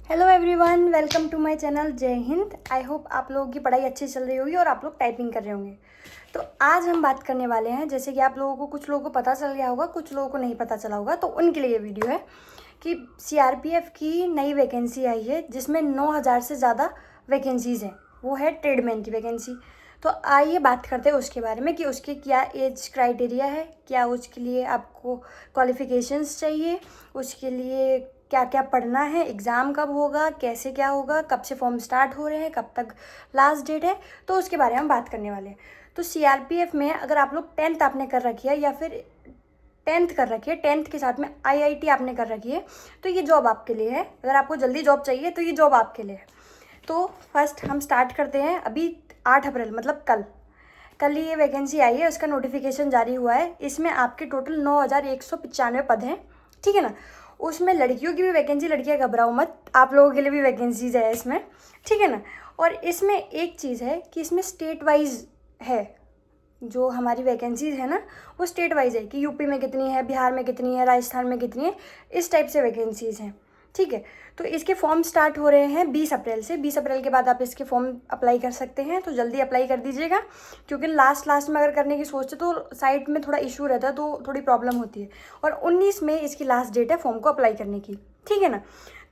Hello everyone, welcome to my channel. जय हिंद। I hope आप लोगों की पढ़ाई अच्छी चल रही होगी और आप लोग टाइपिंग कर रहे होंगे। तो आज हम बात करने वाले हैं, जैसे कि आप लोगों को कुछ लोगों को पता चल गया होगा, कुछ लोगों को नहीं पता चला होगा, तो उनके लिए ये वीडियो है कि सीआरपीएफ की नई वैकेंसी आई है जिसमें 9,000 से ज़्यादा वैकेंसीज़ हैं। वो है ट्रेडमैन की वैकेंसी। तो आइए बात करते हैं उसके बारे में कि उसके क्या एज क्राइटेरिया है, क्या उसके लिए आपको क्वालिफ़िकेशंस चाहिए, उसके लिए क्या क्या पढ़ना है, एग्ज़ाम कब होगा, कैसे क्या होगा, कब से फॉर्म स्टार्ट हो रहे हैं, कब तक लास्ट डेट है, तो उसके बारे में हम बात करने वाले हैं। तो सीआरपीएफ में अगर आप लोग 10th आपने कर रखी है या फिर 10th कर रखी है, 10th के साथ में आईआईटी आपने कर रखी है, तो ये जॉब आपके लिए है। अगर आपको जल्दी जॉब चाहिए तो ये जॉब आपके लिए है। तो फर्स्ट हम स्टार्ट करते हैं। अभी 8 अप्रैल मतलब कल ये वैकेंसी आई है, उसका नोटिफिकेशन जारी हुआ है। इसमें आपके टोटल 9,195 पद हैं, ठीक है ना। उसमें लड़कियों की भी वैकेंसी, लड़कियां घबराओ मत, आप लोगों के लिए भी वैकेंसीज है इसमें, ठीक है ना। और इसमें एक चीज़ है कि इसमें स्टेट वाइज है, जो हमारी वैकेंसीज है ना वो स्टेट वाइज है कि यूपी में कितनी है, बिहार में कितनी है, राजस्थान में कितनी है, इस टाइप से वैकेंसीज हैं, ठीक है। तो इसके फॉर्म स्टार्ट हो रहे हैं 20 अप्रैल से। 20 अप्रैल के बाद आप इसके फॉर्म अप्लाई कर सकते हैं, तो जल्दी अप्लाई कर दीजिएगा, क्योंकि लास्ट में अगर करने की सोचते तो साइट में थोड़ा इशू रहता है, तो थोड़ी प्रॉब्लम होती है। और 19 में इसकी लास्ट डेट है फॉर्म को अप्लाई करने की, ठीक है ना।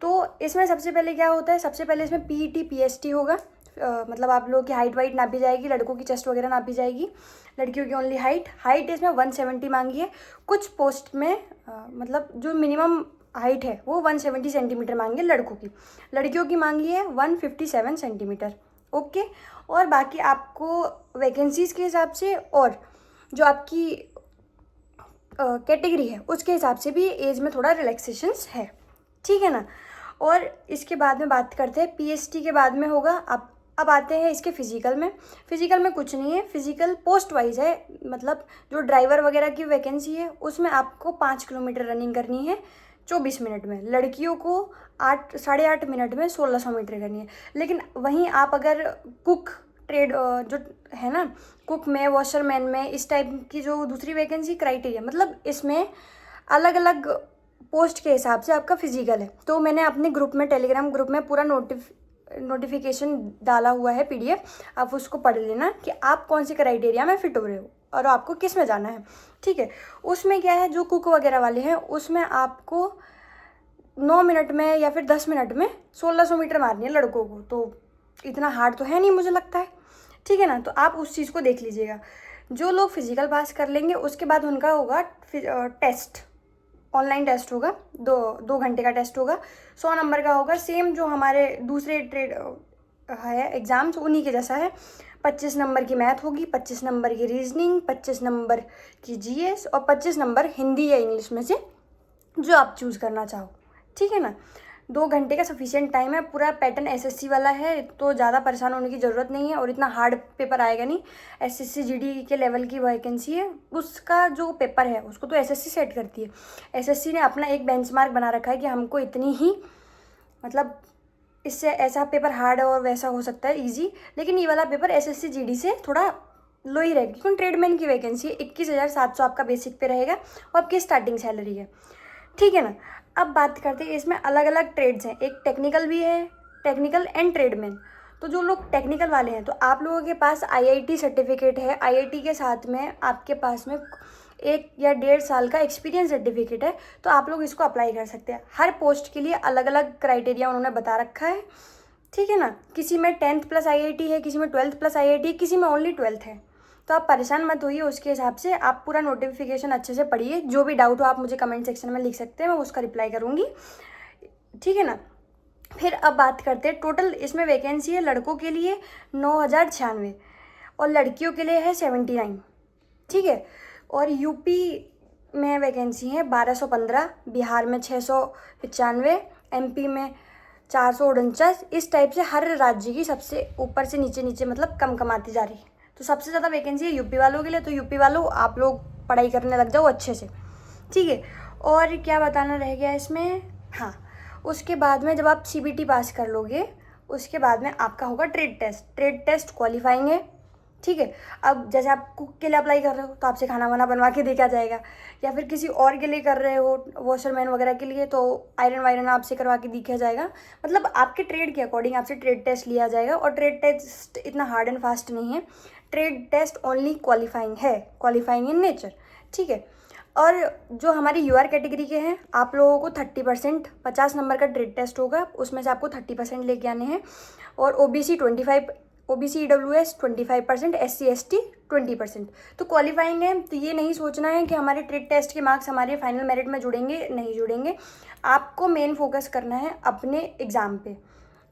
तो इसमें सबसे पहले क्या होता है, सबसे पहले इसमें पीईटी पीएसटी होगा। मतलब आप लोगों की हाइट वाइट नापी जाएगी, लड़कों की चेस्ट वगैरह नापी जाएगी, लड़कियों की ओनली हाइट इसमें 170 मांगी है। कुछ पोस्ट में मतलब जो मिनिमम हाइट है वो 170 सेंटीमीटर मांगी है लड़कों की, लड़कियों की मांगी है 157 सेंटीमीटर, ओके। और बाकी आपको वैकेंसीज़ के हिसाब से और जो आपकी कैटेगरी है उसके हिसाब से भी एज में थोड़ा रिलैक्सेशंस है, ठीक है ना। और इसके बाद में बात करते हैं पीएसटी के बाद में होगा। अब आते हैं इसके फिजिकल में कुछ नहीं है, फिजिकल पोस्ट वाइज है। मतलब जो ड्राइवर वगैरह की वैकेंसी है उसमें आपको 5 किलोमीटर रनिंग करनी है 24 मिनट में, लड़कियों को 8 साढ़े 8 मिनट में 1600 मीटर करनी है। लेकिन वहीं आप अगर कुक ट्रेड जो है ना, कुक में, वॉशरमैन में, इस टाइप की जो दूसरी वैकेंसी क्राइटेरिया, मतलब इसमें अलग अलग पोस्ट के हिसाब से आपका फिजिकल है। तो मैंने अपने ग्रुप में, टेलीग्राम ग्रुप में पूरा नोटिफिकेशन डाला हुआ है पीडीएफ, आप उसको पढ़ लेना कि आप कौन सी क्राइटेरिया में फिट हो रहे हो और आपको किस में जाना है, ठीक है। उसमें क्या है, जो कुक वगैरह वाले हैं उसमें आपको 9 मिनट में या फिर 10 मिनट में 1600 मीटर मारनी है लड़कों को, तो इतना हार्ड तो है नहीं मुझे लगता है, ठीक है ना। तो आप उस चीज़ को देख लीजिएगा। जो लोग फिजिकल पास कर लेंगे उसके बाद उनका होगा टेस्ट, ऑनलाइन टेस्ट होगा, 2 घंटे का टेस्ट होगा, 100 नंबर का होगा। सेम जो हमारे दूसरे ट्रेड है एग्ज़ाम्स उन्हीं के जैसा है। 25 नंबर की मैथ होगी, 25 नंबर की रीजनिंग, 25 नंबर की जीएस और 25 नंबर हिंदी या इंग्लिश में से जो आप चूज़ करना चाहो, ठीक है ना। 2 घंटे का सफिशिएंट टाइम है। पूरा पैटर्न एसएससी वाला है, तो ज़्यादा परेशान होने की ज़रूरत नहीं है और इतना हार्ड पेपर आएगा नहीं। एसएससी जीडी के लेवल की वैकेंसी है, उसका जो पेपर है उसको तो एसएससी सेट करती है। एसएससी ने अपना एक बेंचमार्क बना रखा है कि हमको इतनी ही, मतलब इससे ऐसा पेपर हार्ड और वैसा हो सकता है ईजी, लेकिन ये वाला पेपर एसएससी जीडी से थोड़ा लो ही रहेगा, क्योंकि ट्रेडमैन की वैकेंसी है। 21,700 आपका बेसिक पे रहेगा और आपकी स्टार्टिंग सैलरी है, ठीक है ना। अब बात करते हैं, इसमें अलग अलग ट्रेड्स हैं, एक टेक्निकल भी है, टेक्निकल एंड ट्रेडमैन। तो जो लोग टेक्निकल वाले हैं, तो आप लोगों के पास आईआईटी सर्टिफिकेट है, आईआईटी के साथ में आपके पास में 1 या 1.5 साल का एक्सपीरियंस सर्टिफिकेट है, तो आप लोग इसको अप्लाई कर सकते हैं। हर पोस्ट के लिए अलग अलग क्राइटेरिया उन्होंने बता रखा है, ठीक है ना। किसी में 10th प्लस आईआईटी है, किसी में 12th प्लस आईआईटी है, किसी में ओनली 12th है। तो आप परेशान मत होइए, उसके हिसाब से आप पूरा नोटिफिकेशन अच्छे से पढ़िए। जो भी डाउट हो आप मुझे कमेंट सेक्शन में लिख सकते हैं, मैं उसका रिप्लाई करूँगी, ठीक है ना। फिर अब बात करते हैं, टोटल इसमें वैकेंसी है लड़कों के लिए 9,096 और लड़कियों के लिए है 79, ठीक है। और यूपी में वैकेंसी है 1,215, बिहार में 695, एमपी में 449। इस टाइप से हर राज्य की सबसे ऊपर से नीचे मतलब कम आती जा रही है। तो सबसे ज़्यादा वैकेंसी है यूपी वालों के लिए, तो यूपी वालों आप लोग पढ़ाई करने लग जाओ अच्छे से, ठीक है। और क्या बताना रह गया इसमें, हाँ, उसके बाद में जब आप सीबीटी पास कर लोगे उसके बाद में आपका होगा ट्रेड टेस्ट क्वालिफाइंग है, ठीक है। अब जैसे आप कुक के लिए अप्लाई कर रहे हो तो आपसे खाना वाना बनवा के देखा जाएगा, या फिर किसी और के लिए कर रहे हो वॉशरमैन वगैरह के लिए तो आयरन वायरन आपसे करवा के देखा जाएगा। मतलब आपके ट्रेड के अकॉर्डिंग आपसे ट्रेड टेस्ट लिया जाएगा, और ट्रेड टेस्ट इतना हार्ड एंड फास्ट नहीं है, ट्रेड टेस्ट ओनली क्वालिफाइंग है, क्वालिफाइंग इन नेचर, ठीक है। और जो हमारी यूआर कैटेगरी के हैं आप लोगों को 30%, 50 नंबर का ट्रेड टेस्ट होगा, उसमें से आपको 30% लेके आने हैं। और OBC 25, OBC EWS 25%, SC ST 20%। तो क्वालिफाइंग है, तो ये नहीं सोचना है कि हमारे ट्रेड टेस्ट के मार्क्स हमारे फाइनल मेरिट में जुड़ेंगे, नहीं जुड़ेंगे। आपको मेन फोकस करना है अपने एग्ज़ाम पे।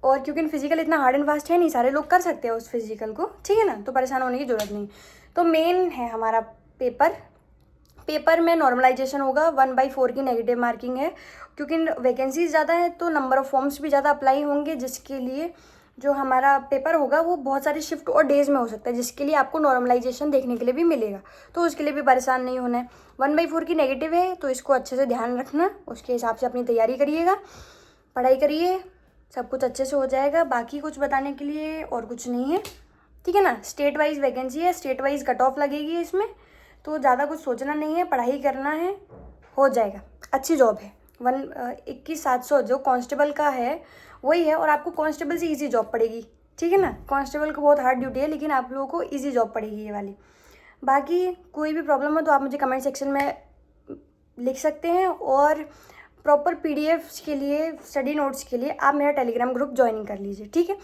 और क्योंकि फिजिकल इतना हार्ड एंड फास्ट है नहीं, सारे लोग कर सकते हैं उस फिजिकल को, ठीक है ना, तो परेशान होने की ज़रूरत नहीं। तो मेन है हमारा पेपर में नॉर्मलाइजेशन होगा, 1/4 की नेगेटिव मार्किंग है, क्योंकि वैकेंसीज ज़्यादा है तो नंबर ऑफ़ फॉर्म्स भी ज़्यादा अप्लाई होंगे, जिसके लिए जो हमारा पेपर होगा वो बहुत सारे शिफ्ट और डेज में हो सकता है, जिसके लिए आपको नॉर्मलाइजेशन देखने के लिए भी मिलेगा, तो उसके लिए भी परेशान नहीं होना है। 1/4 की नेगेटिव है तो इसको अच्छे से ध्यान रखना, उसके हिसाब से अपनी तैयारी करिएगा, पढ़ाई करिए, सब कुछ अच्छे से हो जाएगा। बाकी कुछ बताने के लिए और कुछ नहीं है, ठीक है ना। स्टेट वाइज वैकेंसी है, स्टेट वाइज कट ऑफ लगेगी इसमें, तो ज़्यादा कुछ सोचना नहीं है, पढ़ाई करना है, हो जाएगा। अच्छी जॉब है। 21,700 जो कांस्टेबल का है वही है, और आपको कांस्टेबल से इजी जॉब पड़ेगी, ठीक है ना। कांस्टेबल को बहुत हार्ड ड्यूटी है, लेकिन आप लोगों को इजी जॉब पड़ेगी ये वाली। बाकी कोई भी प्रॉब्लम हो तो आप मुझे कमेंट सेक्शन में लिख सकते हैं, और प्रॉपर पीडीएफ्स के लिए, स्टडी नोट्स के लिए आप मेरा टेलीग्राम ग्रुप ज्वाइन कर लीजिए, ठीक है।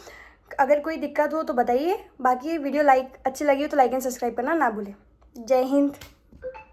अगर कोई दिक्कत हो तो बताइए। बाकी वीडियो अच्छी लगी हो तो लाइक एंड सब्सक्राइब करना ना भूलें। जय हिंद।